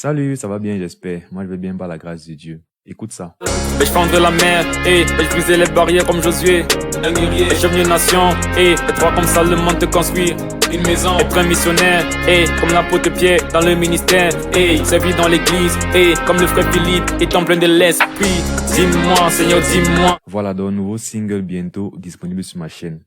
Salut, ça va bien, j'espère. Moi, je vais bien par la grâce de Dieu. Écoute ça. Je fendrai la mer, je brisais les barrières comme Josué. Un guerrier, je suis venu nation, être roi comme Salomon te construire une maison. Être un missionnaire, comme l'apôtre Pierre dans le ministère. Servir dans l'église, comme le frère Philippe, étant plein de l'esprit. Dis-moi, Seigneur, dis-moi. Voilà, donc, nouveau single bientôt disponible sur ma chaîne.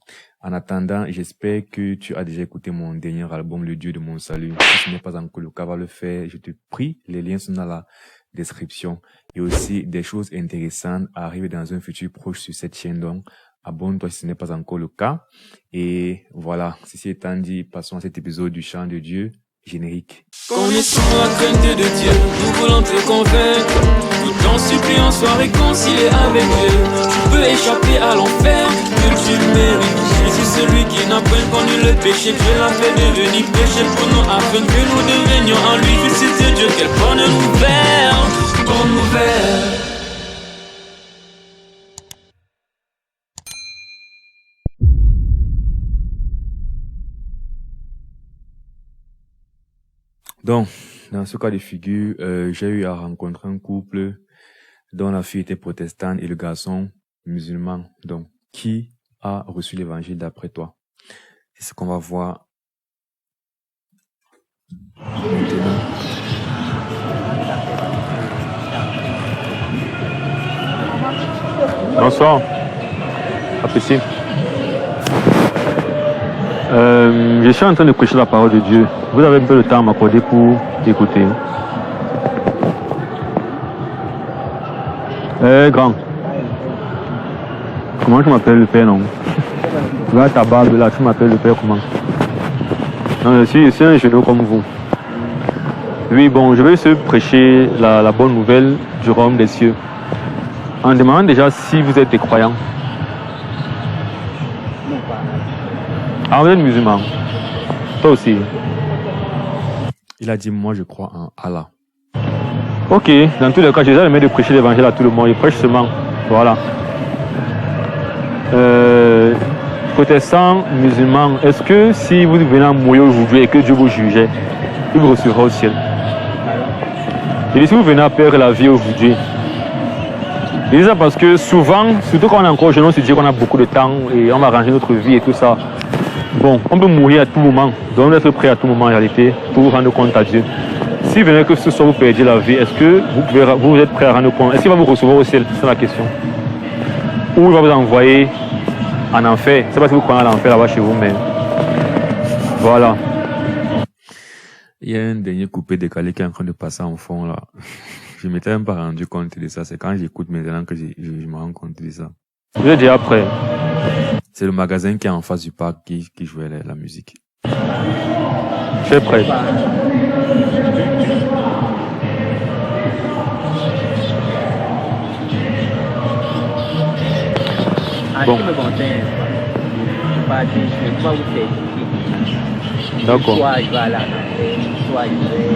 En attendant, j'espère que tu as déjà écouté mon dernier album, Le Dieu de mon salut. Si ce n'est pas encore le cas, va le faire. Je te prie, les liens sont dans la description. Et aussi, des choses intéressantes arrivent dans un futur proche sur cette chaîne. Donc, abonne-toi si ce n'est pas encore le cas. Et voilà, ceci étant dit, passons à cet épisode du Chant de Dieu, générique. Connaissons la crainte de Dieu, nous voulons te convaincre. Tout en suppliant, sois réconcilié avec Dieu. Tu peux échapper à l'enfer que tu mérites. Jésus, celui qui n'a point connu le péché, Dieu l'a fait devenir péché pour nous, afin que nous devenions en lui fils de Dieu. Quelle bonne nouvelle, bonne nouvelle. Donc, dans ce cas de figure, j'ai eu à rencontrer un couple dont la fille était protestante et le garçon musulman. Donc, qui a reçu l'évangile d'après toi? C'est ce qu'on va voir maintenant. Bonsoir. Apprécié. Je suis en train de prêcher la parole de Dieu. Vous avez un peu de temps à m'accorder pour écouter. Grand. Comment je m'appelle le père, non? Regarde ta barbe là, tu m'appelles le père comment? Non, je suis un genou comme vous. Oui, bon, je vais se prêcher la bonne nouvelle du royaume des cieux. En demandant déjà si vous êtes des croyants. Ah, vous êtes musulman. Toi aussi. Il a dit, moi je crois en Allah. Ok, dans tous les cas, Jésus aimait de prêcher l'évangile à tout le monde. Il prêche seulement. Voilà. Protestants, musulmans, est-ce que si vous venez à mourir aujourd'hui et que Dieu vous jugeait, il vous recevra au ciel? Et si vous venez à perdre la vie aujourd'hui, je dis ça parce que souvent, surtout quand on est encore jeune, on se dit qu'on a beaucoup de temps et on va arranger notre vie et tout ça. Bon, on peut mourir à tout moment, donc on doit être prêt à tout moment en réalité pour rendre compte à Dieu. Si venez que ce soit vous perdiez la vie, est-ce que vous êtes prêt à rendre compte? Est-ce qu'il va vous recevoir au ciel? C'est la question. Ou il va vous envoyer en enfer? Je ne sais pas si vous croyez à l'enfer là-bas chez vous, mais voilà. Il y a un dernier coupé décalé qui est en train de passer en fond là. Je m'étais même pas rendu compte de ça. C'est quand j'écoute maintenant que je me rends compte de ça. Vous êtes déjà prêt? C'est le magasin qui est en face du parc qui jouait la musique. Je suis prêt. Bon. D'accord. Soit je vais aller en enfer, soit je vais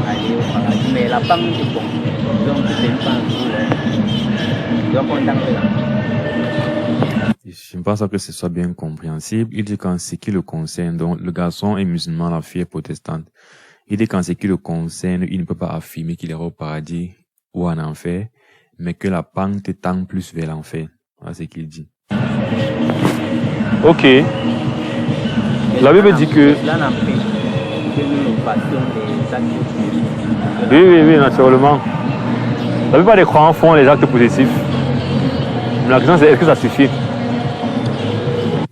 aller au paradis. Mais la femme est bon. Donc c'est une femme je dois contenter là. Je ne pense pas que ce soit bien compréhensible. Il dit qu'en ce qui le concerne, donc le garçon est musulman, la fille est protestante. Il dit qu'en ce qui le concerne, il ne peut pas affirmer qu'il ira au paradis ou en enfer, mais que la pente tend plus vers l'enfer. Voilà ce qu'il dit. Ok. La Bible dit que... Oui, naturellement. La plupart des croyants font les actes positifs. Mais la question c'est est-ce que ça suffit?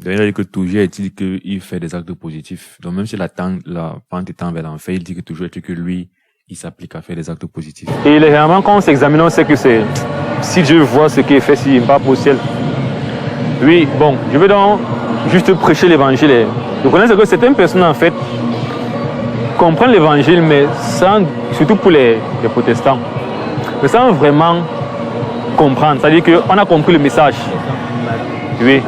Il a dit que toujours est-il qu'il fait des actes positifs. Donc même si la pente tend vers l'enfer, il dit que toujours est-il que lui, il s'applique à faire des actes positifs. Et généralement quand on s'examine, on sait que c'est... Si Dieu voit ce qu'il fait, s'il ne va pas au ciel. Oui, bon, je vais donc juste prêcher l'évangile. Vous connaissez que certaines personnes en fait comprennent l'évangile, mais sans, surtout pour les protestants, mais sans vraiment comprendre. C'est-à-dire qu'on a compris le message. Oui.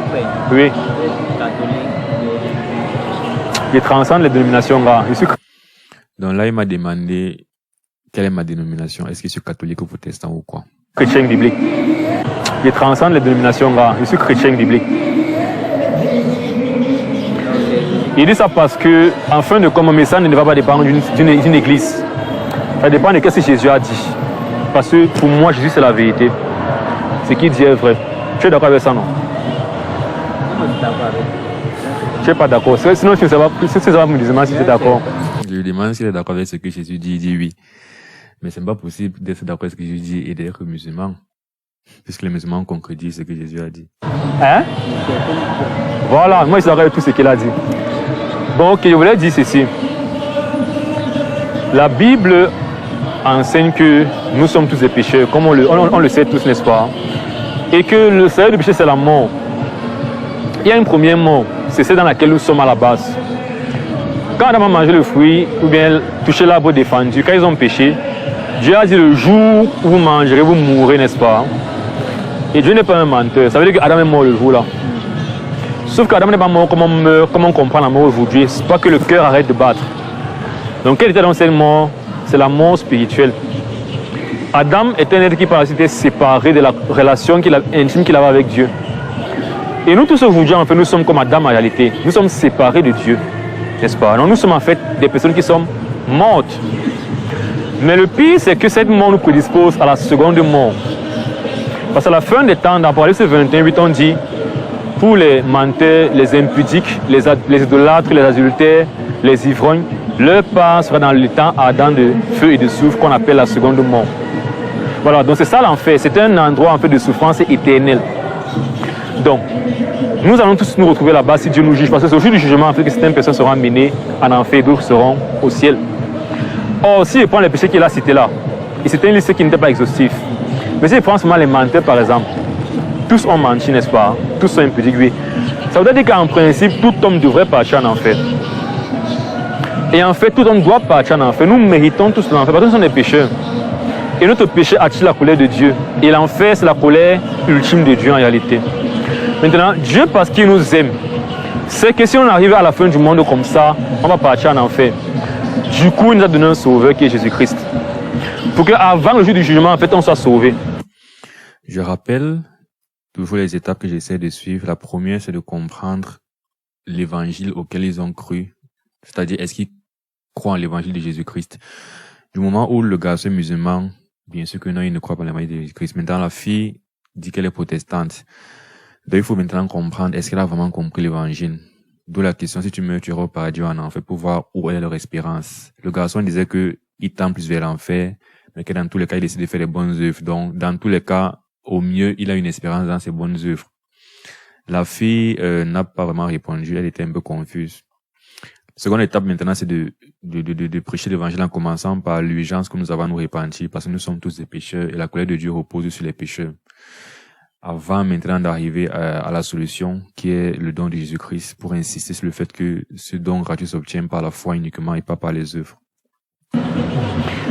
Il transcende les dénominations. Donc là, il m'a demandé quelle est ma dénomination. Est-ce que je suis catholique ou protestant ou quoi? Chrétien biblique. Il transcende les dénominations. Je suis chrétien biblique. Il dit ça parce que, en fin de compte, mon message ne va pas dépendre d'une église. Ça dépend de ce que Jésus a dit. Parce que pour moi, Jésus, c'est la vérité. Ce qu'il dit est vrai. Tu es d'accord avec ça, non? Moi, je suis d'accord avec toi. Tu n'es pas d'accord. Sinon, si ça va me demander si tu es d'accord. Je lui demande s'il est d'accord avec ce que Jésus dit, il dit oui. Mais ce n'est pas possible d'être d'accord avec ce que Jésus dit et d'être musulman. Puisque les musulmans concrétisent ce que Jésus a dit. Hein? Voilà, moi je suis d'accord avec tout ce qu'il a dit. Bon, ok, je voulais dire ceci. La Bible enseigne que nous sommes tous des pécheurs, comme on le sait tous, n'est-ce pas? Et que le salaire du péché, c'est la mort. Il y a une première mort, c'est celle dans laquelle nous sommes à la base. Quand Adam a mangé le fruit, ou bien touché l'arbre défendu, quand ils ont péché, Dieu a dit le jour où vous mangerez, vous mourrez, n'est-ce pas? Et Dieu n'est pas un menteur. Ça veut dire qu'Adam est mort le jour-là. Sauf qu'Adam n'est pas mort comme on meurt, comme on comprend la mort aujourd'hui. C'est pas que le cœur arrête de battre. Donc quelle était donc cette mort? C'est la mort spirituelle. Adam est un être qui par la suite est séparé de la relation intime qu'il avait avec Dieu. Et nous tous aujourd'hui, en fait, nous sommes comme Adam en réalité. Nous sommes séparés de Dieu. N'est-ce pas? Donc nous sommes en fait des personnes qui sont mortes. Mais le pire, c'est que cette mort nous prédispose à la seconde mort. Parce qu'à la fin des temps, dans Apocalypse 21:8, on dit pour les menteurs, les impudiques, les idolâtres, les adultères, les ivrognes, leur part sera dans le temps ardent de feu et de soufre qu'on appelle la seconde mort. Voilà, donc c'est ça l'enfer. C'est un endroit en fait de souffrance éternelle. Donc, nous allons tous nous retrouver là-bas si Dieu nous juge. Parce que c'est au jour du jugement en fait que certaines personnes seront amenées en enfer et d'autres seront au ciel. Or, si je prends les péchés qu'il a cités là, et c'était une liste qui n'était pas exhaustive. Mais si je prends seulement les menteurs par exemple, tous ont menti, n'est-ce pas? Tous sont impudiques, oui. Ça veut dire qu'en principe, tout homme devrait partir en enfer. Et en fait, tout homme doit partir en enfer. Nous méritons tous l'enfer parce que nous sommes des pécheurs. Et notre péché attire la colère de Dieu. Et l'enfer, c'est la colère ultime de Dieu en réalité. Maintenant, Dieu, parce qu'il nous aime, c'est que si on arrive à la fin du monde comme ça, on va partir en enfer. Du coup, il nous a donné un sauveur qui est Jésus-Christ. Pour qu'avant le jour du jugement, en fait, on soit sauvé. Je rappelle toujours les étapes que j'essaie de suivre. La première, c'est de comprendre l'évangile auquel ils ont cru. C'est-à-dire, est-ce qu'ils croient en l'évangile de Jésus-Christ? Du moment où le garçon est musulman, bien sûr que non, il ne croit pas en l'évangile de Jésus-Christ. Maintenant, la fille dit qu'elle est protestante. Donc, il faut maintenant comprendre, est-ce qu'elle a vraiment compris l'évangile? D'où la question, si tu meurs, tu iras au paradis ou en enfer pour voir où est leur espérance. Le garçon disait que il tend plus vers l'enfer, mais que dans tous les cas, il décide de faire les bonnes œuvres. Donc, dans tous les cas, au mieux, il a une espérance dans ses bonnes œuvres. La fille n'a pas vraiment répondu, elle était un peu confuse. Seconde étape maintenant, c'est de prêcher l'évangile en commençant par l'urgence que nous avons à nous repentir, parce que nous sommes tous des pécheurs et la colère de Dieu repose sur les pécheurs. Avant maintenant d'arriver à la solution qui est le don de Jésus-Christ, pour insister sur le fait que ce don gratuit s'obtient par la foi uniquement et pas par les œuvres.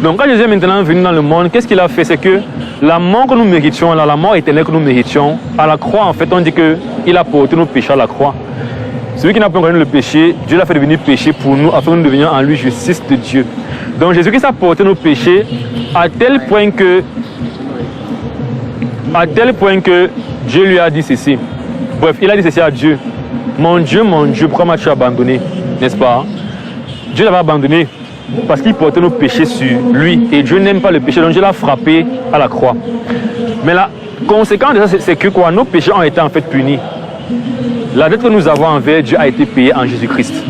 Donc quand Jésus est maintenant venu dans le monde, qu'est-ce qu'il a fait? C'est que la mort que nous méritions, la mort éternelle que nous méritions, à la croix en fait on dit qu'il a porté nos péchés à la croix. Celui qui n'a pas connu le péché, Dieu l'a fait devenir péché pour nous afin que nous devenions en lui justice de Dieu. Donc Jésus-Christ a porté nos péchés à tel point que Dieu lui a dit ceci. Bref, il a dit ceci à Dieu. Mon Dieu, pourquoi m'as-tu abandonné? N'est-ce pas? Dieu l'avait abandonné parce qu'il portait nos péchés sur lui. Et Dieu n'aime pas le péché, donc Dieu l'a frappé à la croix. Mais la conséquence de ça, c'est que quoi? Nos péchés ont été en fait punis. La dette que nous avons envers Dieu a été payée en Jésus-Christ.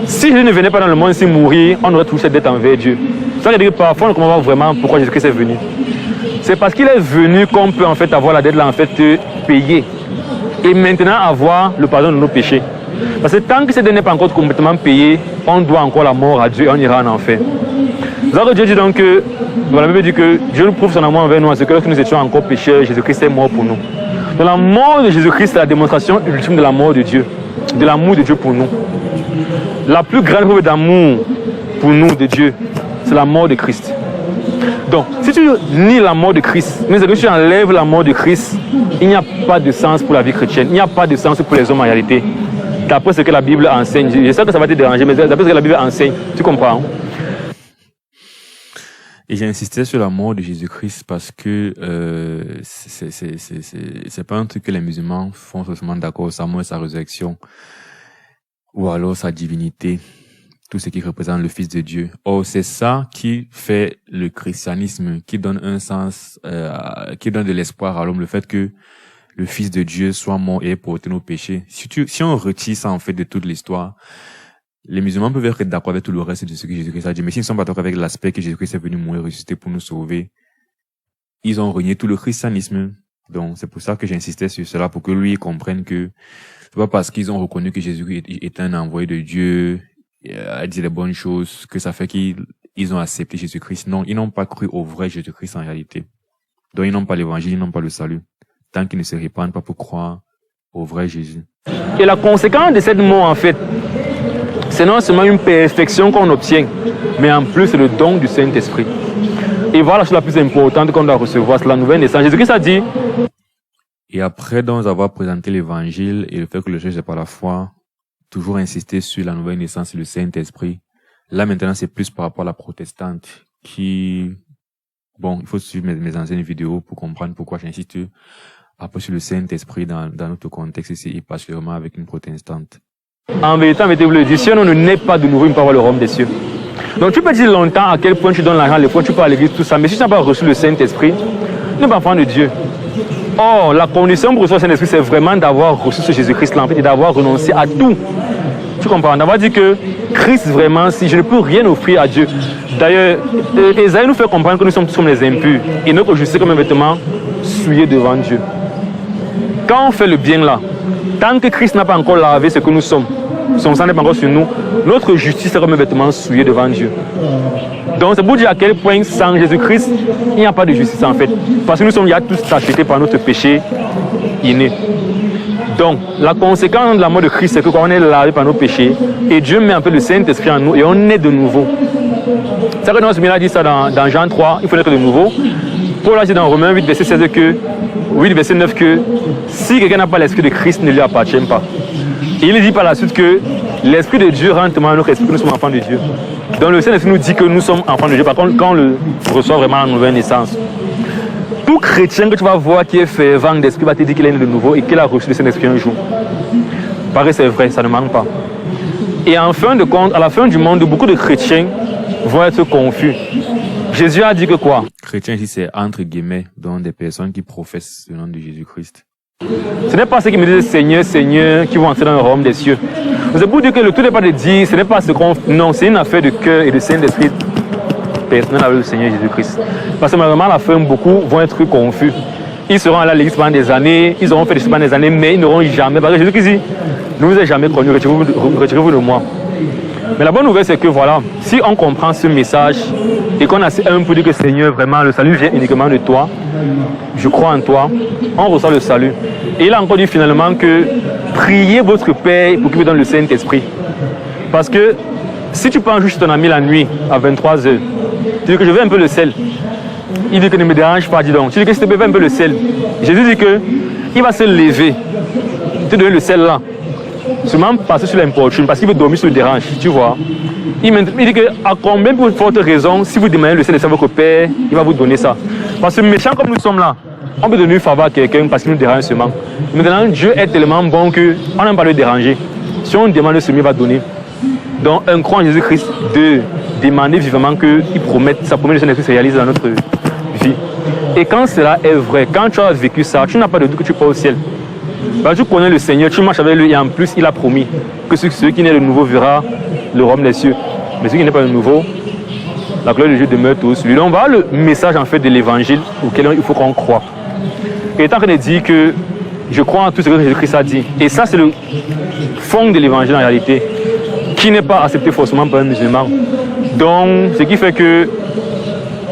Si Jésus ne venait pas dans le monde ici mourir, on aurait touché cette dette envers Dieu. Ça veut dire que parfois on ne comprend pas vraiment pourquoi Jésus-Christ est venu. C'est parce qu'il est venu qu'on peut en fait avoir la dette là en fait payée. Et maintenant avoir le pardon de nos péchés. Parce que tant que cette dette n'est pas encore complètement payée, on doit encore la mort à Dieu et on ira en enfer. Alors Dieu dit donc que, la Bible dit que Dieu nous prouve son amour envers nous, c'est que lorsque nous étions encore pécheurs, Jésus-Christ est mort pour nous. Donc la mort de Jésus-Christ, c'est la démonstration ultime de la mort de Dieu, de l'amour de Dieu pour nous. La plus grande preuve d'amour pour nous de Dieu, c'est la mort de Christ. Donc, si tu nies la mort de Christ, mais que tu enlèves la mort de Christ, il n'y a pas de sens pour la vie chrétienne, il n'y a pas de sens pour les hommes en réalité. D'après ce que la Bible enseigne, je sais que ça va te déranger, mais d'après ce que la Bible enseigne, tu comprends? Hein? Et j'ai insisté sur la mort de Jésus-Christ parce que c'est pas un truc que les musulmans font forcément d'accord, sa mort et sa résurrection, ou alors sa divinité. tout ce qui représente le Fils de Dieu. Or, c'est ça qui fait le christianisme, qui donne un sens, qui donne de l'espoir à l'homme, le fait que le Fils de Dieu soit mort et ait porté nos péchés. Si on retire ça, en fait, de toute l'histoire, les musulmans peuvent être d'accord avec tout le reste de ce que Jésus-Christ a dit, mais s'ils ne sont pas d'accord avec l'aspect que Jésus-Christ est venu mourir et ressusciter pour nous sauver, ils ont renié tout le christianisme. Donc, c'est pour ça que j'insistais sur cela, pour que lui comprenne que c'est pas parce qu'ils ont reconnu que Jésus est un envoyé de Dieu, a dit les bonnes choses, que ça fait qu'ils ont accepté Jésus-Christ. Non, ils n'ont pas cru au vrai Jésus-Christ en réalité. Donc, ils n'ont pas l'évangile, ils n'ont pas le salut. Tant qu'ils ne se répandent pas pour croire au vrai Jésus. Et la conséquence de cette mort, en fait, c'est non seulement une perfection qu'on obtient, mais en plus, c'est le don du Saint-Esprit. Et voilà la chose la plus importante qu'on doit recevoir, c'est la nouvelle naissance. Jésus-Christ a dit... Et après, donc, avoir présenté l'évangile et le fait que le juge est par la foi, toujours insister sur la nouvelle naissance et le Saint-Esprit. Là, maintenant, c'est plus par rapport à la protestante qui... Bon, il faut suivre mes anciennes vidéos pour comprendre pourquoi j'insiste un peu sur le Saint-Esprit dans notre contexte ici, et particulièrement avec une protestante. En vérité, vous le dites, si on ne naît pas de nouveau, une parole au royaume des cieux. Donc tu peux dire longtemps à quel point tu donnes l'argent, les fois tu pars à l'église, tout ça, mais si tu n'as pas reçu le Saint-Esprit, tu n'es pas enfant de Dieu. Or, la condition pour recevoir le Saint-Esprit, c'est vraiment d'avoir reçu ce Jésus-Christ-là, en fait, et d'avoir renoncé à tout. Tu comprends? D'avoir dit que Christ, vraiment, si je ne peux rien offrir à Dieu. D'ailleurs, Esaïe nous fait comprendre que nous sommes tous comme les impurs, et notre justice comme un vêtement souillé devant Dieu. Quand on fait le bien là, tant que Christ n'a pas encore lavé ce que nous sommes, son sang n'est pas encore sur nous, notre justice est comme un vêtement souillé devant Dieu. Donc c'est pour dire à quel point sans Jésus-Christ, il n'y a pas de justice en fait. Parce que nous sommes déjà tous achetés par notre péché inné. Donc la conséquence de la mort de Christ, c'est que quand on est lavé par nos péchés, et Dieu met un peu le Saint-Esprit en nous, et on est de nouveau. C'est vrai que nous a dit ça dans Jean 3, il faut être de nouveau. Paul a dit dans Romains 8, verset 16 que, 8, verset 9 que si quelqu'un n'a pas l'esprit de Christ, ne lui appartient pas. Et il dit par la suite que l'esprit de Dieu rentre dans notre esprit que nous sommes enfants de Dieu. Donc le Saint-Esprit nous dit que nous sommes enfants de Dieu. Par contre, quand on le reçoit vraiment en nouvelle naissance, tout chrétien que tu vas voir qui est fervent d'esprit va te dire qu'il est né de nouveau et qu'il a reçu le Saint-Esprit un jour. Pareil, c'est vrai, ça ne manque pas. Et en fin de compte, à la fin du monde, beaucoup de chrétiens vont être confus. Jésus a dit que quoi? Chrétien ici, c'est entre guillemets, donc des personnes qui professent le nom de Jésus-Christ. Ce n'est pas ceux qui me disent Seigneur, Seigneur, qui vont entrer dans le royaume des cieux. C'est pour dire que le tout n'est pas de dire, ce n'est pas ce qu'on... Non, c'est une affaire de cœur et de Saint-Esprit personnel avec le Seigneur Jésus-Christ. Parce que malheureusement, à la fin, beaucoup vont être confus. Ils seront allés à l'église pendant des années, ils auront fait des choses pendant des années, mais ils n'auront jamais... Parce que Jésus-Christ dit, ne vous ai jamais connu, retirez-vous de moi. Mais la bonne nouvelle, c'est que voilà, si on comprend ce message et qu'on a un peu dit que Seigneur, vraiment, le salut vient uniquement de toi, je crois en toi, on reçoit le salut. Et il a encore dit finalement que priez votre Père pour qu'il vous donne le Saint-Esprit. Parce que si tu prends juste ton ami la nuit à 23h, tu dis que je veux un peu le sel. Il dit que ne me dérange pas, dis donc. Tu dis que s'il te plaît, un peu le sel. Jésus dit que il va se lever, te donner le sel là. Seulement passer sur l'importune, parce qu'il veut dormir sur le dérange, tu vois. Il dit que à combien pour forte raison, si vous demandez le Saint-Esprit à votre Père, il va vous donner ça. Parce que méchant comme nous sommes là, on peut donner une faveur à quelqu'un parce qu'il nous dérange seulement. Maintenant, Dieu est tellement bon qu'on n'aime pas le déranger. Si on demande ce il va donner. Donc, un croix en Jésus-Christ, de demander vivement qu'il promette, sa promesse de Saint-Esprit se réalise dans notre vie. Et quand cela est vrai, quand tu as vécu ça, tu n'as pas de doute que tu pars au ciel. Bah, tu connais le Seigneur, tu marches avec lui et en plus il a promis que celui qui naît de nouveau verra le royaume des cieux. Mais celui qui n'est pas de nouveau, la gloire de Dieu demeure tous. Lui, on va le message en fait de l'évangile auquel il faut qu'on croit. Et il est en train de dire que je crois en tout ce que Jésus-Christ a dit. Et ça c'est le fond de l'évangile en réalité, qui n'est pas accepté forcément par un musulman. Donc ce qui fait que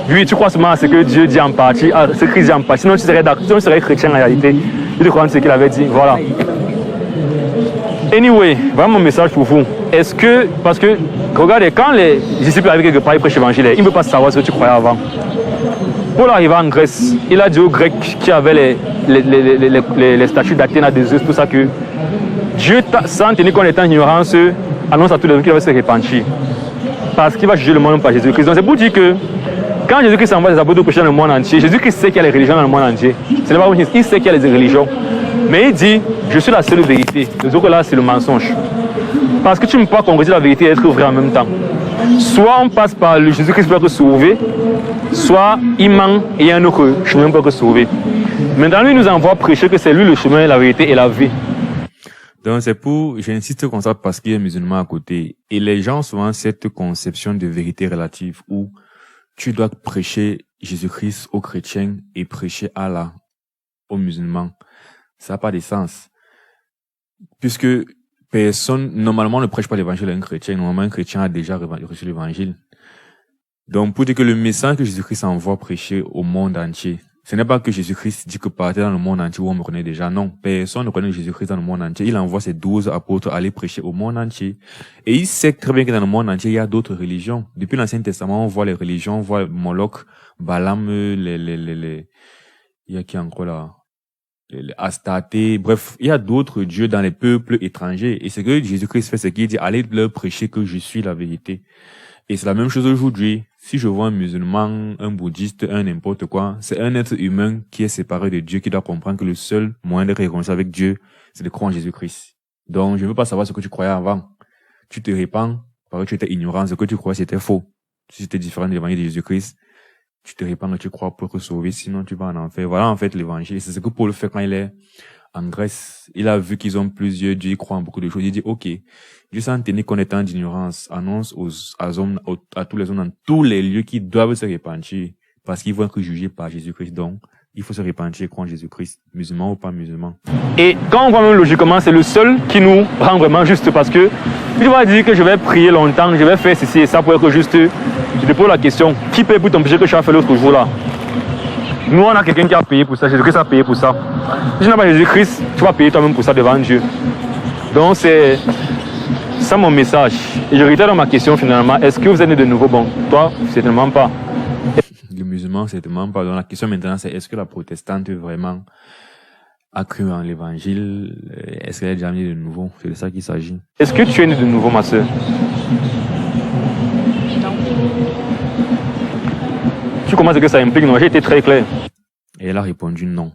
lui tu crois seulement à ce que Dieu dit en partie, à ce que Christ dit en partie, sinon tu serais chrétien en réalité. Il te croit ce qu'il avait dit, voilà. Anyway, voilà mon message pour vous. Est-ce que, parce que, regardez, quand les disciples arrivent quelque part, ils prêchent l'évangile, ils ne veulent pas savoir ce que tu croyais avant. Paul arriva en Grèce, il a dit aux Grecs qui avaient les statues d'Athènes, de Zeus, tout ça, que Dieu, sans tenir compte étant en ignorance, annonce à tous les gens qu'il va se repentir. Parce qu'il va juger le monde par Jésus-Christ. Donc c'est pour dire que, quand Jésus-Christ envoie des apôtres prêcher dans le monde entier, Jésus-Christ sait qu'il y a les religions dans le monde entier. Ce n'est pas une chose, il sait qu'il y a les religions. Mais il dit, je suis la seule vérité. Les autres là, c'est le mensonge. Parce que tu ne peux pas concrétiser la vérité et être vrai en même temps. Soit on passe par le Jésus-Christ pour être sauvé, soit il manque et il y a un autre chemin pour être sauvé. Maintenant, lui nous envoie prêcher que c'est lui le chemin, la vérité et la vie. Donc c'est pour, j'insiste comme ça parce qu'il y a un musulman à côté. Et les gens ont souvent cette conception de vérité relative où tu dois prêcher Jésus-Christ aux chrétiens et prêcher Allah aux musulmans. Ça n'a pas de sens. Puisque personne, normalement, ne prêche pas l'évangile à un chrétien. Normalement, un chrétien a déjà reçu l'évangile. Donc, pour dire que le message que Jésus-Christ envoie prêcher au monde entier, ce n'est pas que Jésus-Christ dit que partez dans le monde entier où on me connaît déjà. Non, personne ne connaît Jésus-Christ dans le monde entier. Il envoie ses 12 apôtres aller prêcher au monde entier. Et il sait très bien que dans le monde entier, il y a d'autres religions. Depuis l'Ancien Testament, on voit les religions, on voit Moloch, Balaam, il y a qui encore là? Les Astarté, bref, il y a d'autres dieux dans les peuples étrangers. Et ce que Jésus-Christ fait, c'est qu'il dit, allez leur prêcher que je suis la vérité. Et c'est la même chose aujourd'hui. Si je vois un musulman, un bouddhiste, un n'importe quoi, c'est un être humain qui est séparé de Dieu, qui doit comprendre que le seul moyen de réconcilier avec Dieu, c'est de croire en Jésus-Christ. Donc, je ne veux pas savoir ce que tu croyais avant. Tu te répands, parce que tu étais ignorant, ce que tu croyais c'était faux. Si c'était différent de l'évangile de Jésus-Christ, tu te répands, tu crois pour te sauver, sinon tu vas en enfer. Voilà en fait l'évangile. C'est ce que Paul fait quand il est en Grèce. Il a vu qu'ils ont plusieurs dieux, il croit en beaucoup de choses. Il dit, ok, Dieu s'en tenir qu'on est en ignorance, annonce à tous les hommes dans tous les lieux qui doivent se repentir parce qu'ils vont être jugés par Jésus-Christ. Donc, il faut se repentir et croire en Jésus-Christ, musulman ou pas musulman. Et quand on voit même logiquement, c'est le seul qui nous rend vraiment juste parce que tu vas dire que je vais prier longtemps, je vais faire ceci et ça pour être juste. Je te pose la question, qui paye pour ton péché que tu as fait l'autre jour là? Nous, on a quelqu'un qui a payé pour ça, Jésus-Christ a payé pour ça. Si tu n'as pas Jésus-Christ, tu vas payer toi-même pour ça devant Dieu. Donc c'est ça mon message. Et je reviens dans ma question finalement, est-ce que vous êtes né de nouveau? Bon, toi, certainement pas. Les musulmans, certainement pas. Donc la question maintenant, c'est est-ce que la protestante vraiment a cru en l'évangile? Est-ce qu'elle est déjà née de nouveau? C'est de ça qu'il s'agit. Est-ce que tu es né de nouveau, ma soeur? Tu commences ce que ça implique, non? J'ai été très clair. Et elle a répondu non.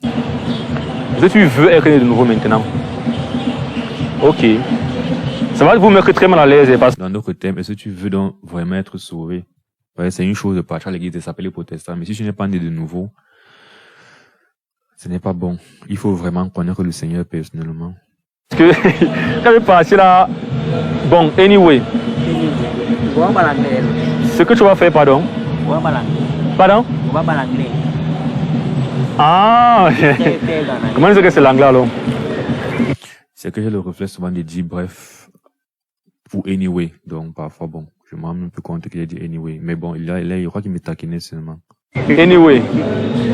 Est-ce que tu veux être né de nouveau maintenant? Ok. Ça va vous mettre très mal à l'aise. Parce... Dans d'autres termes, est-ce que tu veux donc vraiment être sauvé? Ouais, c'est une chose de partir à l'église et s'appeler protestant, mais si tu n'es pas né de nouveau, ce n'est pas bon. Il faut vraiment connaître le Seigneur personnellement. Parce que quand je parti là, bon, anyway. Ce que tu vas faire, pardon? Pardon? Ah! Comment est-ce que c'est l'anglais alors? C'est que j'ai le reflet souvent de dire bref, ou anyway. Donc parfois, bon, je me rends un peu compte qu'il a dit anyway. Mais bon, il croit qu'il me taquinait seulement. Anyway.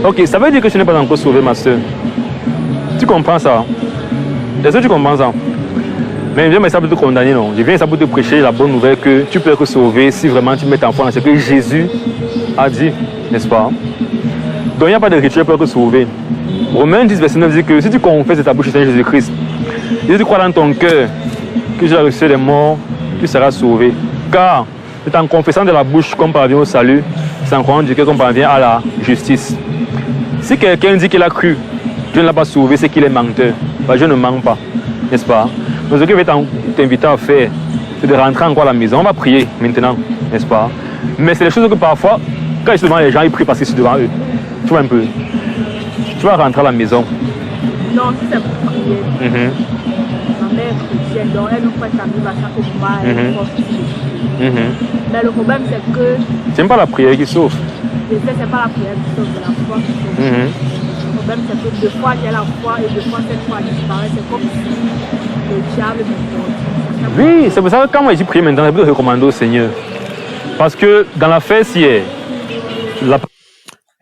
Ok, ça veut dire que tu n'es pas encore sauvé, ma soeur. Tu comprends ça? Est-ce que tu comprends ça? Mais je viens ça pour te condamner, non. Je viens ça pour te prêcher la bonne nouvelle que tu peux être sauvé si vraiment tu mets ta foi dans ce que Jésus a dit, n'est-ce pas? Donc il n'y a pas de rituel pour être sauvé. Romains 10, verset 9 dit que si tu confesses de ta bouche le Seigneur Jésus-Christ, et si tu crois dans ton cœur que Jésus a ressuscité des morts, tu seras sauvé. Car c'est en confessant de la bouche qu'on parvient au salut, c'est en croyant du cœur qu'on parvient à la justice. Si quelqu'un dit qu'il a cru, Dieu ne l'a pas sauvé, c'est qu'il est menteur. Bah, je ne mens pas, n'est-ce pas? Donc ce que je vais t'inviter à faire, c'est de rentrer encore à la maison. On va prier maintenant, n'est-ce pas? Mais c'est des choses que parfois, quand ils sont devant les gens, ils prient parce qu'ils sont devant eux. Tu vois un peu? Tu vas rentrer à la maison. Non, si c'est pour prier. Ma mère est chrétienne, donc elle nous prête sa Bible à chaque fois. Elle Mais le problème, c'est que. C'est même pas la prière qui sauve. Je sais, c'est pas la prière qui sauve, c'est la foi qui sauve. Le problème, c'est que deux fois j'ai la foi et deux fois cette foi disparaît. C'est comme si le diable me porte. Oui, c'est pour ça que quand moi j'ai prié maintenant, je peux recommander au Seigneur. Parce que dans la fête hier,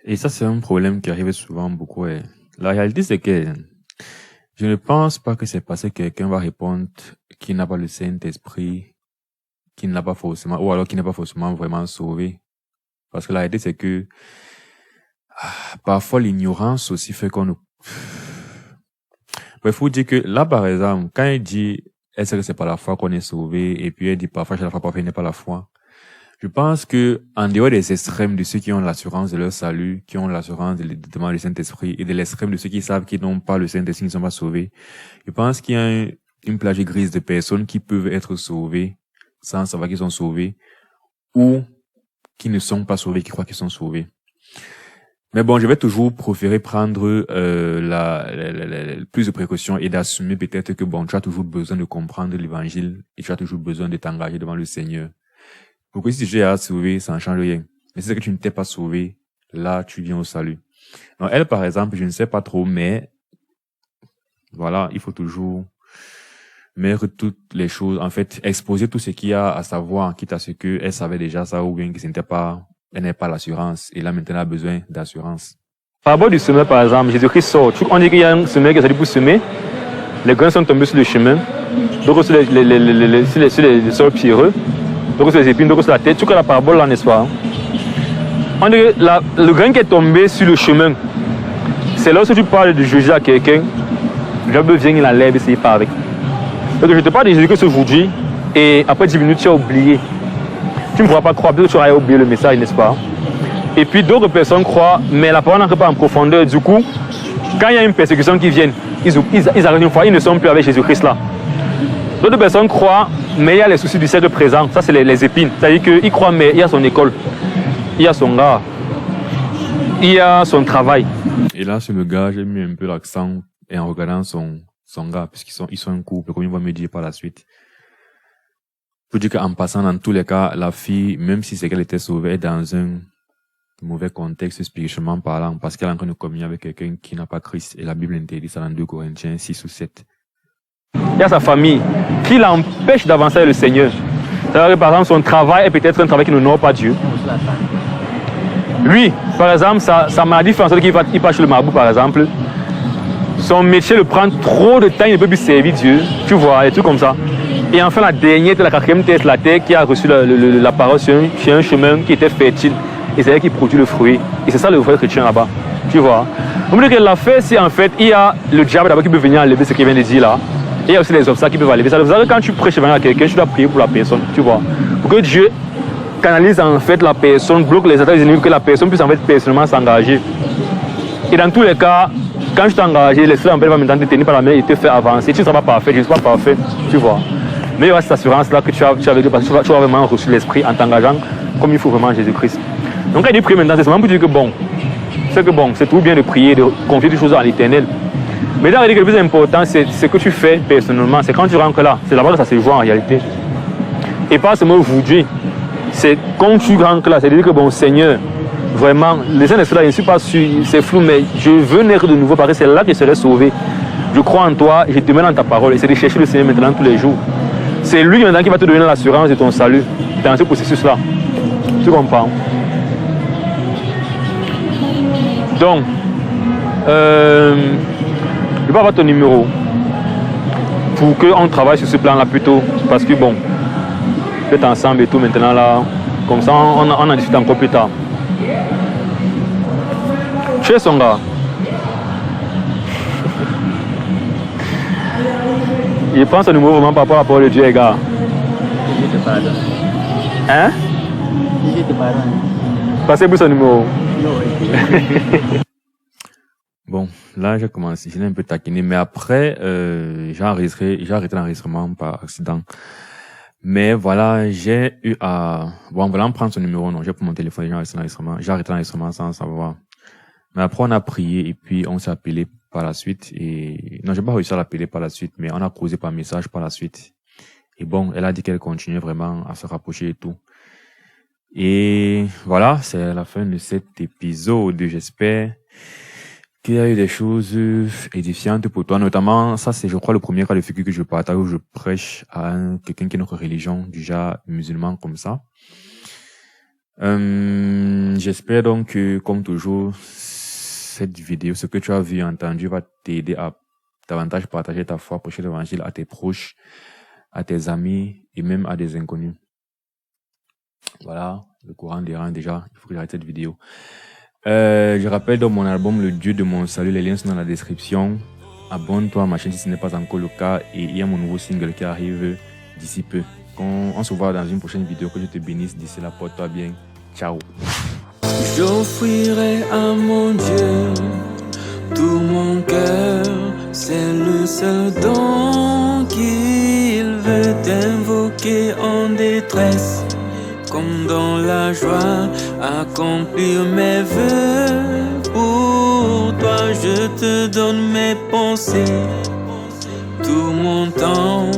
Et ça, c'est un problème qui arrive souvent beaucoup. La réalité, c'est que je ne pense pas que c'est parce que quelqu'un va répondre qu'il n'a pas le Saint-Esprit, qu'il n'a pas forcément, ou alors qu'il n'est pas forcément vraiment sauvé. Parce que la réalité, c'est que parfois l'ignorance aussi fait qu'on nous... Il faut dire que là, par exemple, quand il dit est-ce que c'est par la foi qu'on est sauvé, et puis il dit parfois c'est la foi, parfois il n'est pas la foi. Je pense que, en dehors des extrêmes de ceux qui ont l'assurance de leur salut, qui ont l'assurance de demander le Saint-Esprit, et de l'extrême de ceux qui savent qu'ils n'ont pas le Saint-Esprit, qui ne sont pas sauvés, je pense qu'il y a une plage grise de personnes qui peuvent être sauvées sans savoir qu'ils sont sauvés ou qui ne sont pas sauvés, qui croient qu'ils sont sauvés. Mais bon, je vais toujours préférer prendre plus de précautions et d'assumer peut-être que bon, tu as toujours besoin de comprendre l'évangile et tu as toujours besoin de t'engager devant le Seigneur. Pour que si tu es sauvé, ça ne change rien. Mais si c'est que tu ne t'es pas sauvé, là, tu viens au salut. Donc, elle, par exemple, je ne sais pas trop, mais voilà, il faut toujours mettre toutes les choses, en fait, exposer tout ce qu'il y a à savoir, quitte à ce qu'elle savait déjà ça ou bien que ce n'était pas, elle n'est pas l'assurance. Et là, maintenant, elle a besoin d'assurance. Par rapport du semeur, par exemple, Jésus-Christ sort. On dit qu'il y a un semeur qui est allé pour semer. Les grains sont tombés sur le chemin. Donc, sur les sols pierreux. Donc, sur les épines, donc, sur la tête. Tu connais la parabole là, n'est-ce pas? On dit que le grain qui est tombé sur le chemin, c'est lorsque tu parles de juger à quelqu'un, le diable vient, il enlève et c'est pas avec. Donc, je te parle de Jésus-Christ aujourd'hui et après 10 minutes, tu as oublié. Tu ne pourras pas croire, parce que tu auras oublié le message, n'est-ce pas? Et puis d'autres personnes croient, mais la parole n'entre pas en profondeur. Du coup, quand il y a une persécution qui vient, ils arrivent une fois, ils ne sont plus avec Jésus-Christ là. D'autres personnes croient, mais il y a les soucis du siècle présent. Ça, c'est les épines. C'est-à-dire qu'ils croient, mais il y a son école, il y a son gars, il y a son travail. Et là, sur le gars, j'ai mis un peu l'accent et en regardant son gars, puisqu'ils sont un couple, comme il va me dire par la suite. Pour dire qu'en passant, dans tous les cas, la fille, même si c'est qu'elle était sauvée, est dans un mauvais contexte spirituellement parlant, parce qu'elle est en train de communier avec quelqu'un qui n'a pas Christ. Et la Bible interdit ça dans 2 Corinthiens 6 ou 7. Il y a sa famille qui l'empêche d'avancer avec le Seigneur. C'est-à-dire que par exemple, son travail est peut-être un travail qui n'honore pas Dieu. Lui, par exemple, sa maladie fait en sorte qu'il part chez le marabout, par exemple. Son métier le prend trop de temps, il ne peut plus servir Dieu. Tu vois, et tout comme ça. Et enfin, la dernière, la 4e tête, la terre qui a reçu la parole sur un chemin qui était fertile. Et c'est elle qui produit le fruit. Et c'est ça le vrai chrétien là-bas. Tu vois. On veut dire que l'affaire, c'est en fait, il y a le diable d'abord qui peut venir enlever ce qu'il vient de dire là. Et il y a aussi les obstacles qui peuvent enlever ça. C'est pour ça que quand tu prêches à quelqu'un, tu dois prier pour la personne. Tu vois. Pour que Dieu canalise en fait la personne, bloque les attaques des ennemis, que la personne puisse en fait personnellement s'engager. Et dans tous les cas, quand je t'ai engagé, l'esprit en fait va maintenant te tenir par la main et te faire avancer. Tu ne seras pas parfait, je ne suis pas parfait. Tu vois. Mais il y aura cette assurance-là que tu as avec Dieu parce que tu as vraiment reçu l'esprit en t'engageant comme il faut vraiment Jésus-Christ. Donc quand il dit prier maintenant, c'est seulement pour dire que bon, c'est tout bien de prier, de confier des choses à l'éternel. Mais là, le plus important, c'est ce que tu fais personnellement. C'est quand tu rentres là, c'est là-bas que ça se voit en réalité. Et pas seulement aujourd'hui. C'est quand tu rentres là, c'est-à-dire que bon Seigneur, vraiment, les Saint-Esprit là, je ne suis pas sûr, c'est flou, mais je veux naître de nouveau parce que c'est là que je serai sauvé. Je crois en toi, je te mets dans ta parole. Et c'est de chercher le Seigneur maintenant tous les jours. C'est lui maintenant qui va te donner l'assurance de ton salut dans ce processus-là. Tu comprends? Donc, je vais avoir ton numéro pour qu'on travaille sur ce plan-là plutôt. Parce que bon, vous êtes ensemble et tout maintenant là. Comme ça, on en discute encore plus tard. Tu es son gars. Je pense au numéro vraiment par rapport à la parole de Dieu, les gars. Je te pardonne. Hein? Je te pardonne. Passez pour ce numéro. Bon, là, j'ai commencé, je l'ai un peu taquiné, mais après, j'ai arrêté l'enregistrement par accident. Mais voilà, j'ai eu à, bon, voilà, on prend son numéro, non, j'ai pris mon téléphone, j'ai arrêté l'enregistrement sans savoir. Mais après, on a prié et puis on s'est appelé par la suite et, non, j'ai pas réussi à l'appeler par la suite, mais on a causé par message par la suite. Et bon, elle a dit qu'elle continuait vraiment à se rapprocher et tout. Et voilà, c'est la fin de cet épisode. J'espère qu'il y a eu des choses édifiantes pour toi. Notamment, ça c'est, je crois, le premier cas de figure que je partage où je prêche à quelqu'un qui est notre religion, du genre musulman comme ça. J'espère donc que, comme toujours, cette vidéo, ce que tu as vu et entendu va t'aider à davantage partager ta foi, prêcher l'évangile à tes proches, à tes amis et même à des inconnus. Voilà, le courant des rangs déjà, il faut que j'arrête cette vidéo. Je rappelle dans mon album Le Dieu de mon salut, les liens sont dans la description. Abonne-toi à ma chaîne si ce n'est pas encore le cas et il y a mon nouveau single qui arrive d'ici peu. On se voit dans une prochaine vidéo, que je te bénisse, d'ici là, porte-toi bien, ciao. J'offrirai à mon Dieu tout mon cœur, c'est le seul don qui qu'il veut t'invoquer en détresse. Comme dans la joie, accomplir mes vœux. Pour toi, je te donne mes pensées, tout mon temps,